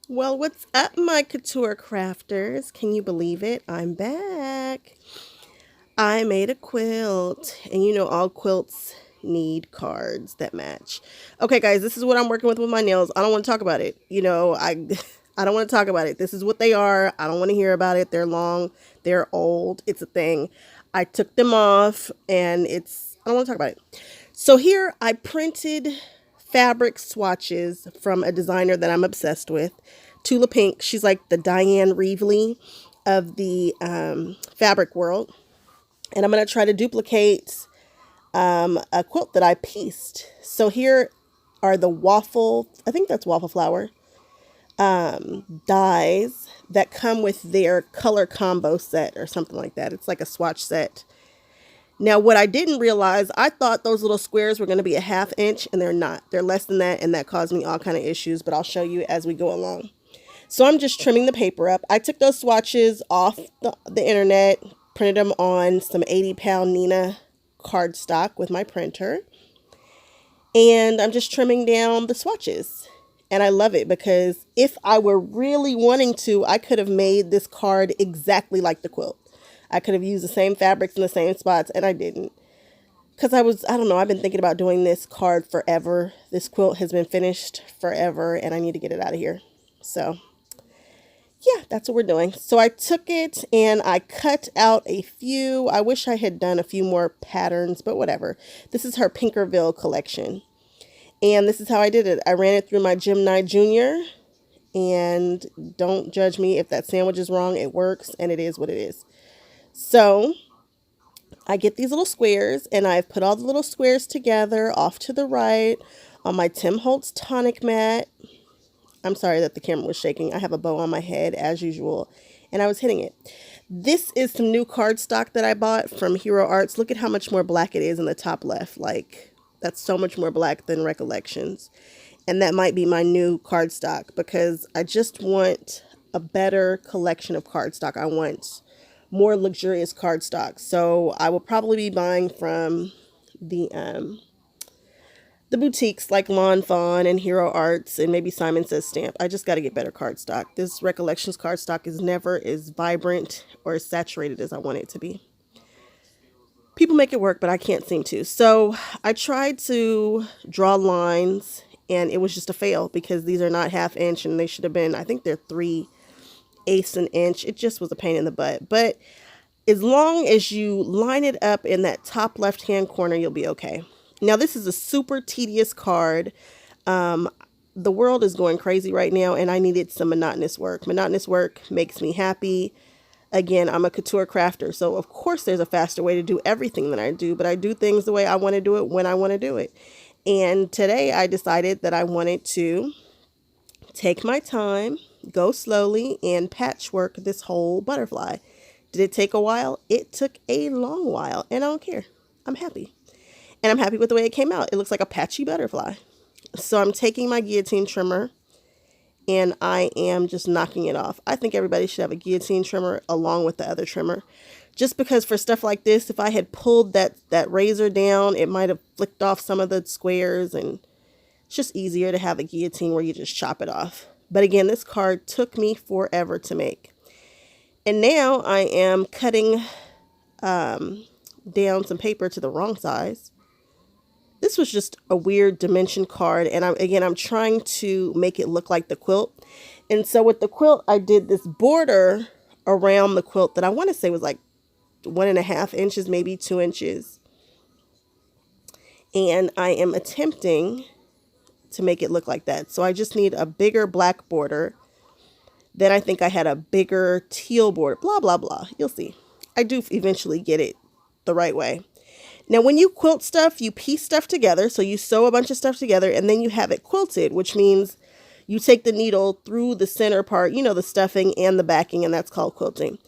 Well, what's up, my couture crafters? Can you believe it? I'm back. I made a quilt, and you know, all quilts need cards that match. Okay, guys, this is what I'm working with my nails. I don't want to talk about it. I don't want to talk about it. This is what they are. I don't want to hear about it. They're long, they're old. It's a thing. I took them off, and I don't want to talk about it. So here I printed fabric swatches from a designer that I'm obsessed with, Tula Pink. She's like the Diane Reevely of the fabric world. And I'm going to try to duplicate a quilt that I pieced. So here are the waffle, I think that's waffle flower, dies that come with their color combo set or something like that. It's like a swatch set. Now, what I didn't realize, I thought those little squares were going to be a ½ inch, and they're not. They're less than that, and that caused me all kind of issues, but I'll show you as we go along. So I'm just trimming the paper up. I took those swatches off the internet, printed them on some 80-pound Nina cardstock with my printer, and I'm just trimming down the swatches. And I love it because if I were really wanting to, I could have made this card exactly like the quilt. I could have used the same fabrics in the same spots, and I didn't. Because I don't know, I've been thinking about doing this card forever. This quilt has been finished forever, and I need to get it out of here. So, yeah, that's what we're doing. So I took it and I cut out a few. I wish I had done a few more patterns, but whatever. This is her Pinkerville collection. And this is how I did it. I ran it through my Gemini Junior. And don't judge me if that sandwich is wrong. It works, and it is what it is. So I get these little squares, and I've put all the little squares together off to the right on my Tim Holtz tonic mat. I'm sorry that the camera was shaking. I have a bow on my head as usual, and I was hitting it. This is some new cardstock that I bought from Hero Arts. Look at how much more black it is in the top left. Like, that's so much more black than Recollections. And that might be my new cardstock because I just want a better collection of cardstock. I want more luxurious cardstock. So I will probably be buying from the boutiques like Lawn Fawn and Hero Arts and maybe Simon Says Stamp. I just got to get better cardstock. This Recollections cardstock is never as vibrant or as saturated as I want it to be. People make it work, but I can't seem to. So I tried to draw lines, and it was just a fail because these are not ½ inch, and they should have been, I think they're 3/8 an inch. It just was a pain in the butt. But as long as you line it up in that top left-hand corner, you'll be okay. Now, this is a super tedious card. The world is going crazy right now, and I needed some monotonous work. Monotonous work makes me happy. Again, I'm a couture crafter, so of course there's a faster way to do everything than I do, but I do things the way I want to do it when I want to do it. And today I decided that I wanted to take my time, go slowly, and patchwork this whole butterfly. Did it take a while? It took a long while, and I don't care. I'm happy. And I'm happy with the way it came out. It looks like a patchy butterfly. So I'm taking my guillotine trimmer, and I am just knocking it off. I think everybody should have a guillotine trimmer along with the other trimmer. Just because for stuff like this, if I had pulled that razor down, it might have flicked off some of the squares, and it's just easier to have a guillotine where you just chop it off. But again, this card took me forever to make. And now I am cutting down some paper to the wrong size. This was just a weird dimension card, and I'm trying to make it look like the quilt. And so with the quilt, I did this border around the quilt that I want to say was like 1.5 inches, maybe 2 inches. And I am attempting to make it look like that. So I just need a bigger black border. Then I think I had a bigger teal border, blah, blah, blah. You'll see. I do eventually get it the right way. Now, when you quilt stuff, you piece stuff together. So you sew a bunch of stuff together, and then you have it quilted, which means you take the needle through the center part, you know, the stuffing and the backing, and that's called quilting.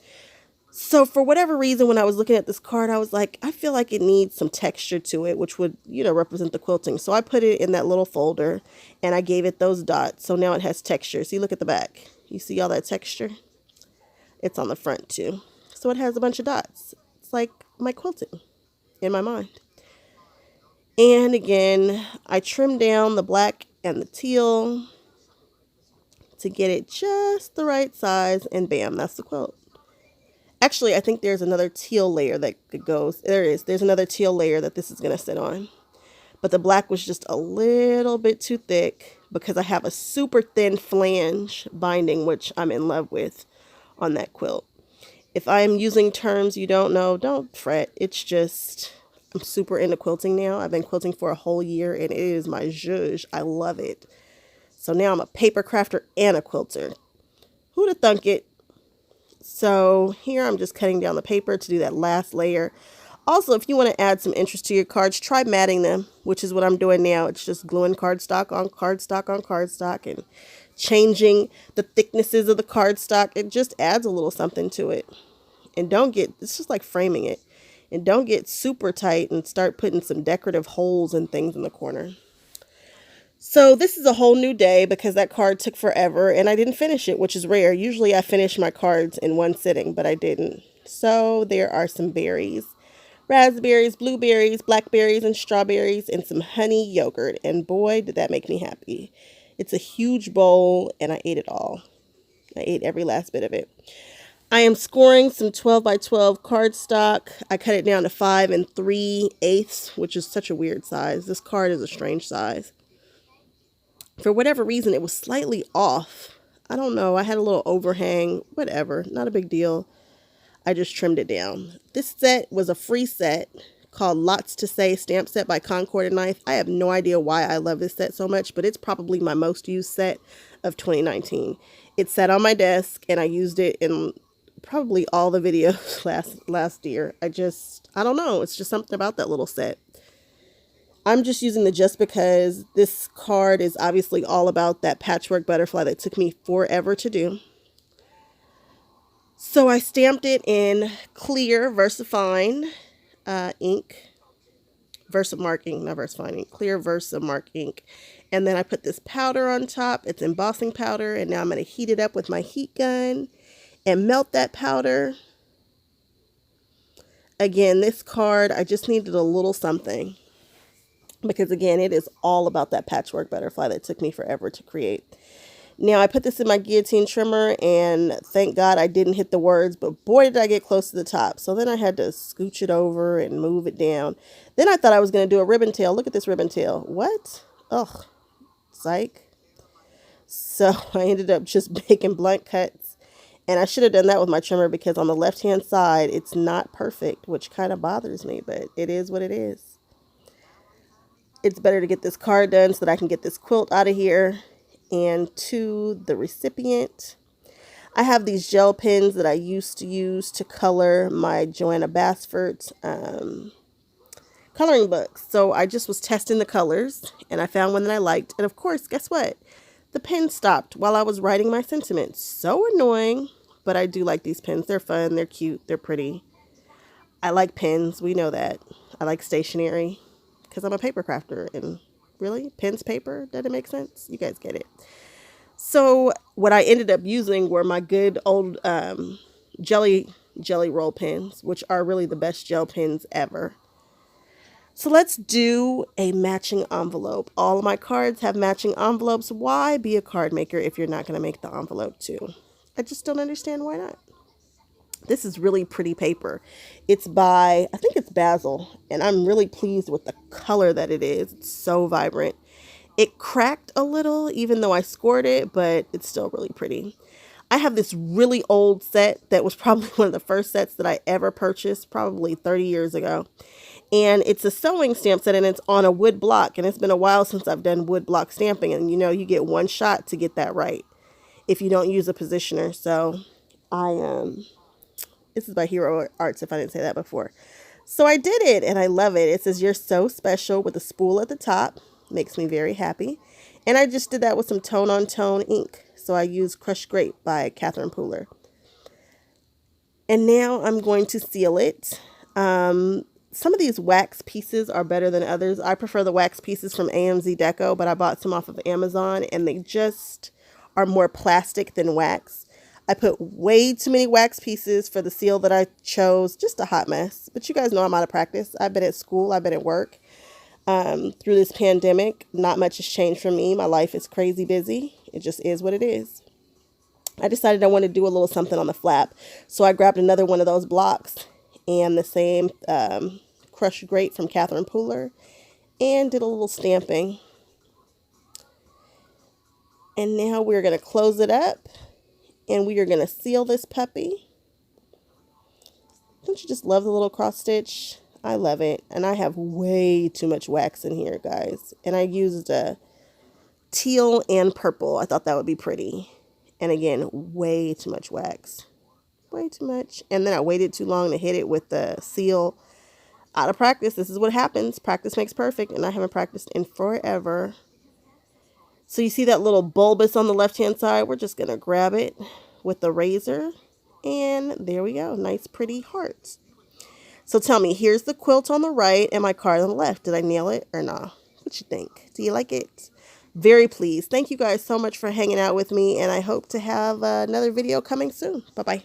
So for whatever reason, when I was looking at this card, I was like, I feel like it needs some texture to it, which would, you know, represent the quilting. So I put it in that little folder, and I gave it those dots. So now it has texture. See, look at the back. You see all that texture? It's on the front too. So it has a bunch of dots. It's like my quilting in my mind. And again, I trimmed down the black and the teal, to get it just the right size, and bam, that's the quilt. Actually, I think there's another teal layer that goes, there is, there's another teal layer that this is going to sit on. But the black was just a little bit too thick because I have a super thin flange binding, which I'm in love with on that quilt. If I am using terms you don't know, don't fret. It's just, I'm super into quilting now. I've been quilting for a whole year and it is my zhuzh. I love it. So now I'm a paper crafter and a quilter. Who'da thunk it? So here I'm just cutting down the paper to do that last layer. Also, if you want to add some interest to your cards, try matting them, which is what I'm doing now. It's just gluing cardstock on cardstock on cardstock and changing the thicknesses of the cardstock. It just adds a little something to it. And don't get, it's just like framing it. And don't get super tight and start putting some decorative holes and things in the corner. So this is a whole new day because that card took forever and I didn't finish it, which is rare. Usually I finish my cards in one sitting, but I didn't. So there are some berries, raspberries, blueberries, blackberries, and strawberries, and some honey yogurt. And boy, did that make me happy. It's a huge bowl and I ate it all. I ate every last bit of it. I am scoring some 12 by 12 cardstock. I cut it down to 5 3/8, which is such a weird size. This card is a strange size. For whatever reason, it was slightly off. I don't know. I had a little overhang. Whatever. Not a big deal. I just trimmed it down. This set was a free set called Lots to Say stamp set by Concord and Knife. I have no idea why I love this set so much, but it's probably my most used set of 2019. It sat on my desk and I used it in probably all the videos last year. I don't know. It's just something about that little set. I'm just using the just because this card is obviously all about that patchwork butterfly that took me forever to do. So I stamped it in clear VersaFine ink, Versamark ink, not VersaFine ink, clear Versamark ink. And then I put this powder on top. It's embossing powder. And now I'm going to heat it up with my heat gun and melt that powder. Again, this card, I just needed a little something. Because again, it is all about that patchwork butterfly that took me forever to create. Now I put this in my guillotine trimmer and thank God I didn't hit the words, but boy did I get close to the top. So then I had to scooch it over and move it down. Then I thought I was going to do a ribbon tail. Look at this ribbon tail. What? Ugh. Psych. So I ended up just making blunt cuts. And I should have done that with my trimmer because on the left hand side, it's not perfect, which kind of bothers me, but it is what it is. It's better to get this card done so that I can get this quilt out of here. And to the recipient, I have these gel pens that I used to use to color my Joanna Basford coloring books. So I just was testing the colors and I found one that I liked. And of course, guess what? The pen stopped while I was writing my sentiments. So annoying, but I do like these pens. They're fun, they're cute, they're pretty. I like pens, we know that. I like stationery. Because I'm a paper crafter and really pens paper, does it make sense? You guys get it. So what I ended up using were my good old jelly roll pens, which are really the best gel pens ever. So let's do a matching envelope. All of my cards have matching envelopes. Why be a card maker if you're not going to make the envelope too? I just don't understand why not. This is really pretty paper. It's by, I think it's Basil, and I'm really pleased with the color that it is. It's so vibrant. It cracked a little, even though I scored it, but it's still really pretty. I have this really old set that was probably one of the first sets that I ever purchased, probably 30 years ago. And it's a sewing stamp set, and it's on a wood block. And it's been a while since I've done wood block stamping. And, you know, you get one shot to get that right if you don't use a positioner. So this is by Hero Arts, if I didn't say that before. So I did it, and I love it. It says, "You're so special," with a spool at the top. Makes me very happy. And I just did that with some tone-on-tone ink. So I used Crushed Grape by Catherine Pooler. And now I'm going to seal it. Some of these wax pieces are better than others. I prefer the wax pieces from AMZ Deco, but I bought some off of Amazon, and they just are more plastic than wax. I put way too many wax pieces for the seal that I chose. Just a hot mess. But you guys know I'm out of practice. I've been at school. I've been at work. Through this pandemic, not much has changed for me. My life is crazy busy. It just is what it is. I decided I wanted to do a little something on the flap. So I grabbed another one of those blocks and the same crushed grape from Catherine Pooler and did a little stamping. And now we're going to close it up and we are going to seal this puppy. Don't you just love the little cross stitch? I love it. And I have way too much wax in here, guys. And I used teal and purple. I thought that would be pretty. And again, way too much wax. Way too much. And then I waited too long to hit it with the seal. Out of practice, this is what happens. Practice makes perfect. And I haven't practiced in forever. So you see that little bulbous on the left-hand side? We're just going to grab it with the razor. And there we go. Nice, pretty hearts. So tell me, here's the quilt on the right and my card on the left. Did I nail it or not? What you think? Do you like it? Very pleased. Thank you guys so much for hanging out with me. And I hope to have another video coming soon. Bye-bye.